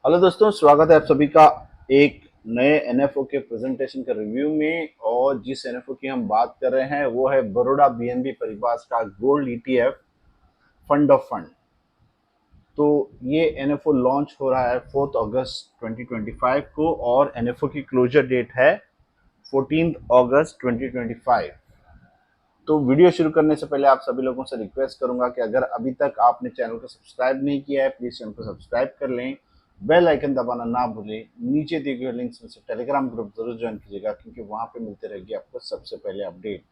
Hello दोस्तों, स्वागत है आप सभी का एक नए एनएफओ के प्रेजेंटेशन के रिव्यू में। और जिस एनएफओ की हम बात कर रहे हैं वो है बड़ौदा बीएनबी परिवार का gold ETF fund of fund. तो ये एनएफओ लॉन्च हो रहा है 4 अगस्त 2025 को और एनएफओ की क्लोजर डेट है 14 अगस्त 2025। तो वीडियो शुरू करने से पहले आप सभी लोगों से रिक्वेस्ट करूंगा कि अगर अभी तक आपने चैनल को सब्सक्राइब नहीं किया है, प्लीज चैनल को सब्सक्राइब कर लें, बेल आइकन दबाना ना भूलें। नीचे दिए गए लिंक्स में से टेलीग्राम ग्रुप जरूर ज्वाइन कीजिएगा, क्योंकि वहां पे मिलते रहेगी आपको सबसे पहले अपडेट।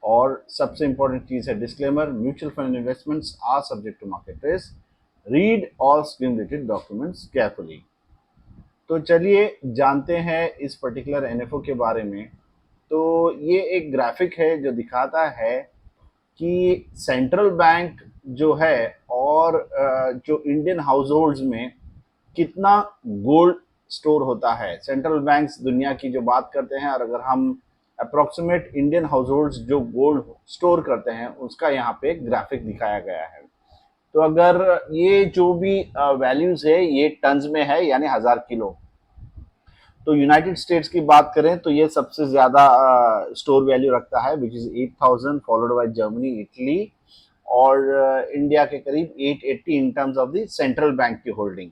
और सबसे इंपॉर्टेंट चीज है disclaimer, mutual fund investments are subject to market risk, read all screen related documents carefully. तो चलिए जानते हैं इस पर्टिकुलर एनएफओ के बारे में। तो ये एक ग्राफिक है जो दिखाता है कि सेंट्रल बैंक जो है और जो इंडियन हाउस होल्ड्स में कितना गोल्ड स्टोर होता है। सेंट्रल बैंक्स दुनिया की जो बात करते हैं, और अगर हम अप्रोक्सीमेट इंडियन हाउस होल्ड्स जो गोल्ड स्टोर करते हैं उसका यहाँ पे ग्राफिक दिखाया गया है। तो अगर ये जो भी वैल्यूज है ये टन्स में है, यानी 1000 किलो। तो यूनाइटेड स्टेट्स की बात करें तो ये सबसे ज्यादा स्टोर वैल्यू रखता है, which is 8000, followed by Germany, Italy और इंडिया के करीब 880 in terms of the central bank की होल्डिंग।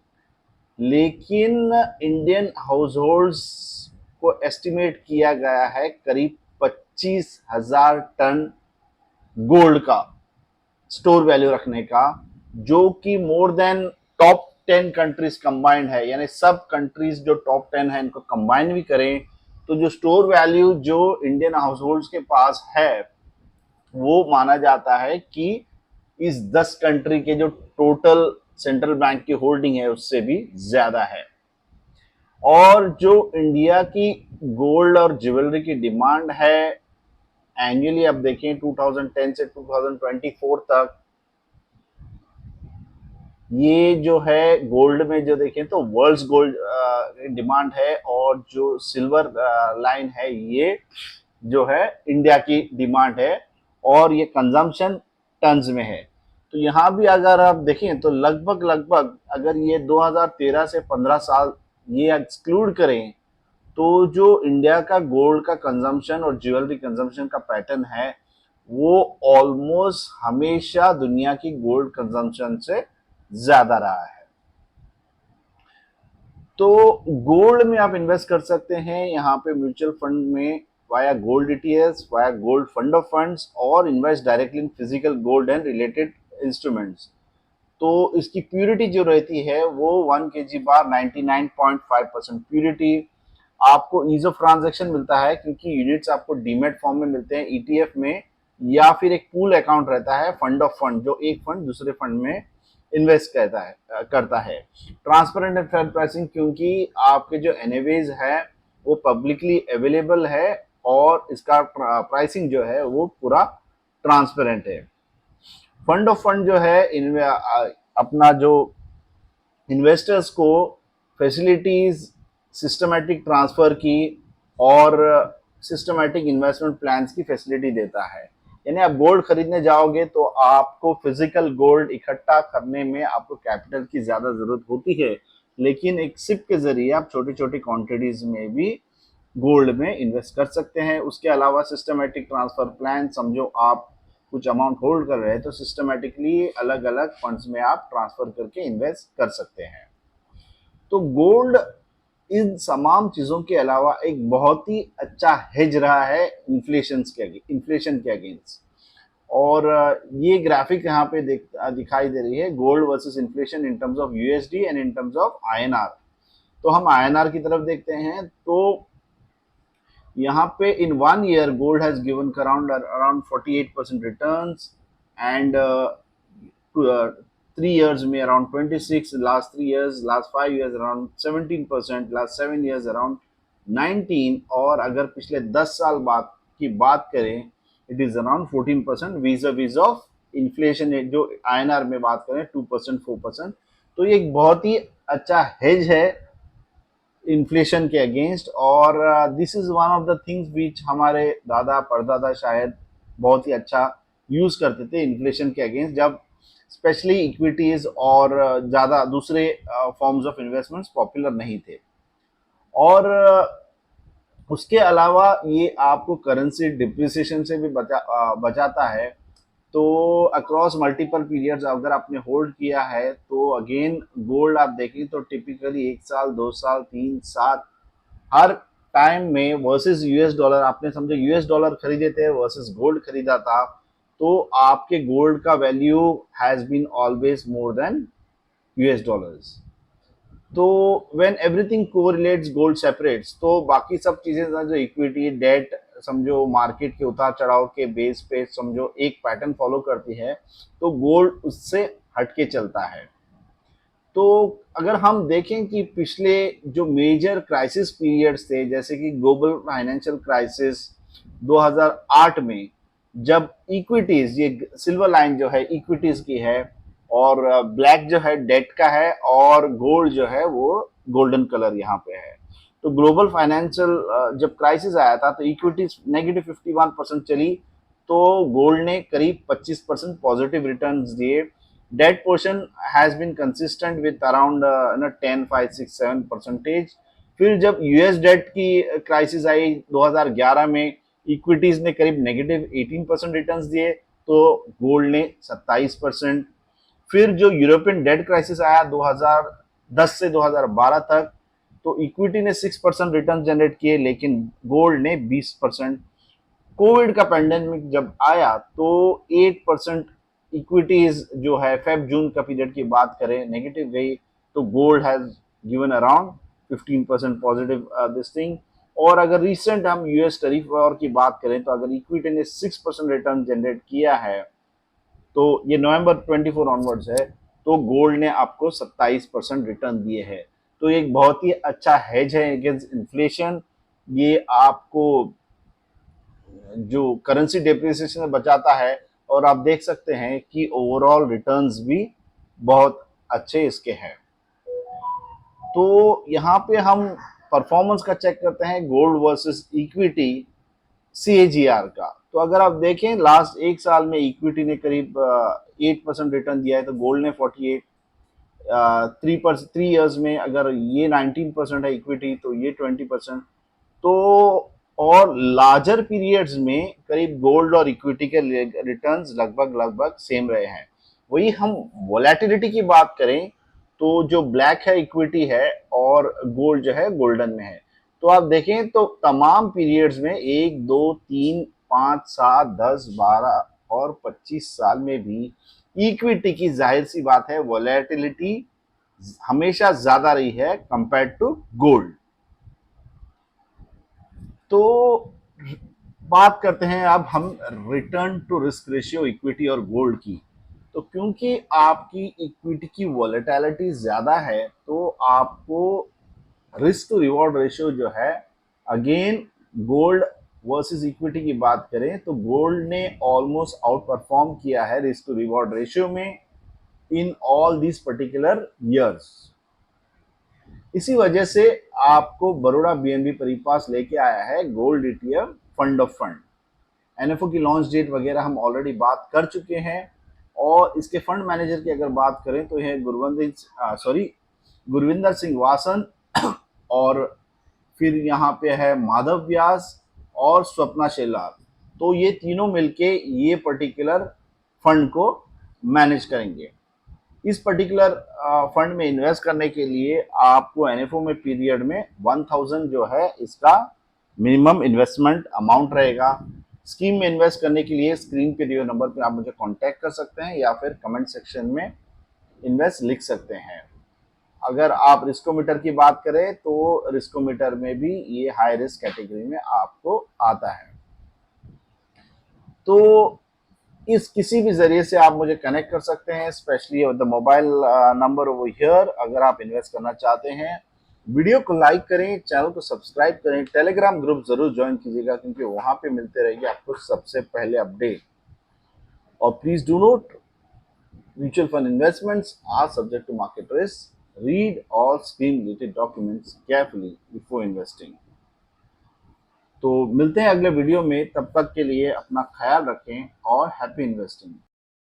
लेकिन इंडियन हाउस होल्ड्स को एस्टिमेट किया गया है करीब 25,000 टन गोल्ड का स्टोर वैल्यू रखने का, जो कि more than top 10 countries combined है। यानी सब कंट्रीज जो टॉप 10 है इनको कंबाइन भी करें तो जो स्टोर वैल्यू जो इंडियन हाउस होल्ड्स के पास है वो माना जाता है कि इस 10 कंट्री के जो टोटल सेंट्रल बैंक की होल्डिंग है उससे भी ज्यादा है। और जो इंडिया की गोल्ड और ज्वेलरी की डिमांड है एनुअली, अब देखें 2010 से 2024 तक, ये जो है गोल्ड में जो देखें तो वर्ल्ड गोल्ड डिमांड है, और जो सिल्वर लाइन है ये जो है इंडिया की डिमांड है, और ये कंजम्पशन टन्स में है। तो यहाँ भी अगर आप देखें तो लगभग लगभग अगर ये 2013 से 15 साल ये एक्सक्लूड करें तो जो इंडिया का गोल्ड का कंजम्पशन और ज्वेलरी कंजम्पशन का पैटर्न है वो ऑलमोस्ट हमेशा दुनिया की गोल्ड कंजम्पशन से ज्यादा रहा है। तो गोल्ड में आप इन्वेस्ट कर सकते हैं यहाँ पे म्यूचुअल फंड में via gold ETF, via gold fund of funds, और invest directly in physical gold and related instruments. तो इसकी प्यूरिटी जो रहती है वो 1 kg बार 99.5% प्यूरिटी। आपको ईज ऑफ ट्रांजेक्शन मिलता है क्योंकि यूनिट्स आपको डीमेट फॉर्म में मिलते हैं ईटीएफ में, या फिर एक पूल अकाउंट रहता है फंड ऑफ फंड, जो एक फंड दूसरे फंड में इन्वेस्ट करता है। ट्रांसपेरेंट एंड फेयर प्राइसिंग, क्योंकि आपके जो एनएवीज है वो पब्लिकली अवेलेबल है और इसका प्राइसिंग जो है वो पूरा ट्रांसपेरेंट है। फंड ऑफ फंड जो है इनमें अपना जो इन्वेस्टर्स को फैसिलिटीज, सिस्टमैटिक ट्रांसफर की और सिस्टमैटिक इन्वेस्टमेंट प्लान्स की फैसिलिटी देता है। यानी आप गोल्ड खरीदने जाओगे तो आपको फिजिकल गोल्ड इकट्ठा करने में आपको कैपिटल की ज्यादा जरूरत होती है, लेकिन एक सिप के जरिए आप छोटी छोटी क्वांटिटीज में भी गोल्ड में इन्वेस्ट कर सकते हैं। उसके अलावा सिस्टमैटिक ट्रांसफर प्लान, समझो आप कुछ अमाउंट होल्ड कर रहे हैं तो सिस्टमैटिकली अलग अलग फंड्स में आप ट्रांसफर करके इन्वेस्ट कर सकते हैं। तो गोल्ड इन तमाम चीजों के अलावा एक बहुत ही अच्छा हेज रहा है इन्फ्लेशन के अगेंस्ट। और ये ग्राफिक यहाँ पे दिखाई दे रही है gold versus inflation in terms of USD and in terms of INR. तो हम आईएनआर की तरफ देखते हैं तो यहाँ पे इन 1 year gold has given around 48% returns, and 3 years में around 26, last 3 years, last 5 years around 17%, last 7 years around 19, और अगर पिछले 10 साल बाद की बात करें इट इज अराउंड 14% वीज ऑफ इन्फ्लेशन। जो आईएनआर में बात करें 2% 4%। तो ये एक बहुत ही अच्छा हेज है इन्फ्लेशन के अगेंस्ट। और this is one of the things which हमारे दादा परदादा शायद बहुत ही अच्छा यूज करते थे इन्फ्लेशन के अगेंस्ट। जब स्पेशली इक्विटीज और ज़्यादा दूसरे फॉर्म्स ऑफ इन्वेस्टमेंट्स पॉपुलर नहीं थे। और उसके अलावा ये आपको करेंसी डिप्रिसिएशन से भी बचाता है। तो अक्रॉस मल्टीपल पीरियड्स अगर आपने होल्ड किया है तो अगेन गोल्ड आप देखें तो टिपिकली 1 साल 2 साल 3 साल हर टाइम में वर्सेस यूएस डॉलर, आपने समझे यूएस डॉलर खरीदे थे वर्सेस गोल्ड खरीदा था, तो आपके गोल्ड का value has been always more than US dollars. तो when everything correlates gold separates, तो बाकी सब चीजें जो इक्विटी डेट समझो मार्केट के उतार चढ़ाव के बेस पे समझो एक पैटर्न फॉलो करती है, तो गोल्ड उससे हटके चलता है। तो अगर हम देखें कि पिछले जो मेजर क्राइसिस पीरियड्स थे जैसे कि ग्लोबल फाइनेंशियल क्राइसिस 2008 में, जब इक्विटीज, ये सिल्वर लाइन जो है इक्विटीज की है और ब्लैक जो है डेट का है और गोल्ड जो है वो गोल्डन कलर यहाँ पे है। तो ग्लोबल फाइनेंशियल जब क्राइसिस आया था तो इक्विटीज -51% चली, तो गोल्ड ने करीब 25% पॉजिटिव रिटर्न्स दिए। Debt portion has been consistent with around 10 5 6 7%। फिर जब यूएस डेट की क्राइसिस आई 2011 में, इक्विटीज ने करीब -18% रिटर्न्स दिए, तो गोल्ड ने 27%। फिर जो यूरोपियन डेट क्राइसिस आया 2010 से 2012 तक, तो इक्विटी ने 6% रिटर्न जनरेट किए लेकिन गोल्ड ने 20%। कोविड का पैंडेमिक जब आया तो 8% इक्विटीज जो है फेब जून का पीरियड की बात करें नेगेटिव गई, तो gold has given around 15% positive this thing. और अगर रिसेंट हम यूएस टैरिफ वॉर की बात करें तो अगर इक्विटी ने 6% रिटर्न जनरेट किया है, तो ये नवंबर 24 ऑनवर्ड्स है, तो गोल्ड ने आपको 27% रिटर्न दिए हैं। तो एक बहुत ही अच्छा हेज है अगेंस्ट इन्फ्लेशन। ये आपको जो करेंसी डेप्रिसिएशन से बचाता है और आप देख सकते हैं कि ओवरऑल रिटर्न्स भी बहुत अच्छे इसके हैं। तो यहाँ पे हम परफॉर्मेंस का चेक करते हैं गोल्ड वर्सेस इक्विटी सीएजीआर का। तो अगर आप देखें लास्ट एक साल में इक्विटी ने करीब 8% रिटर्न दिया है, तो गोल्ड ने 48। 3 ईयर्स में अगर ये 19% है इक्विटी तो ये 20%। तो और लार्जर पीरियड्स में करीब गोल्ड और इक्विटी के रिटर्न्स लगभग लगभग सेम रहे हैं। वही हम वोलेटिलिटी की बात करें तो जो ब्लैक है इक्विटी है और गोल्ड जो है गोल्डन में है। तो आप देखें तो तमाम पीरियड्स में 1 2 3 5 7 10 12 और 25 साल में भी इक्विटी की जाहिर सी बात है वोलेटिलिटी हमेशा ज्यादा रही है कंपेयर टू गोल्ड। तो बात करते हैं अब हम return to risk ratio equity और गोल्ड की। तो क्योंकि आपकी इक्विटी की वॉलेटिलिटी ज्यादा है तो आपको रिस्क टू रिवॉर्ड रेशियो जो है, अगेन गोल्ड वर्सेस इक्विटी की बात करें तो गोल्ड ने ऑलमोस्ट आउट परफॉर्म किया है रिस्क टू रिवॉर्ड रेशियो में in all this particular years. इसी वजह से आपको बड़ौदा बीएनबी परिपास लेके आया है gold ETF fund of fund. NFO की लॉन्च डेट वगैरह हम ऑलरेडी बात कर चुके हैं। और इसके फंड मैनेजर की अगर बात करें तो यह गुरविंदर सिंह वासन और फिर यहाँ पे है माधव व्यास और स्वप्ना शेलार। तो ये तीनों मिलके ये पर्टिकुलर फंड को मैनेज करेंगे। इस पर्टिकुलर फंड में इन्वेस्ट करने के लिए आपको एनएफओ में पीरियड में 1000 जो है इसका मिनिमम इन्वेस्टमेंट अमाउंट रहेगा। स्कीम में इन्वेस्ट करने के लिए स्क्रीन पे दिए नंबर पर आप मुझे कांटेक्ट कर सकते हैं या फिर कमेंट सेक्शन में इन्वेस्ट लिख सकते हैं। अगर आप रिस्कोमीटर की बात करें तो रिस्कोमीटर में भी ये हाई रिस्क कैटेगरी में आपको आता है। तो इस किसी भी जरिए से आप मुझे कनेक्ट कर सकते हैं, specially the mobile number over here अगर आप इन्वेस्ट करना चाहते हैं। वीडियो को लाइक करें, चैनल को सब्सक्राइब करें, टेलीग्राम ग्रुप जरूर ज्वाइन कीजिएगा क्योंकि वहां पे मिलते रहेंगे आपको सबसे पहले अपडेट। और please do note, mutual fund investments are subject to market risk. Read all scheme related documents carefully before investing. तो मिलते हैं अगले वीडियो में, तब तक के लिए अपना ख्याल रखें और हैप्पी इन्वेस्टिंग।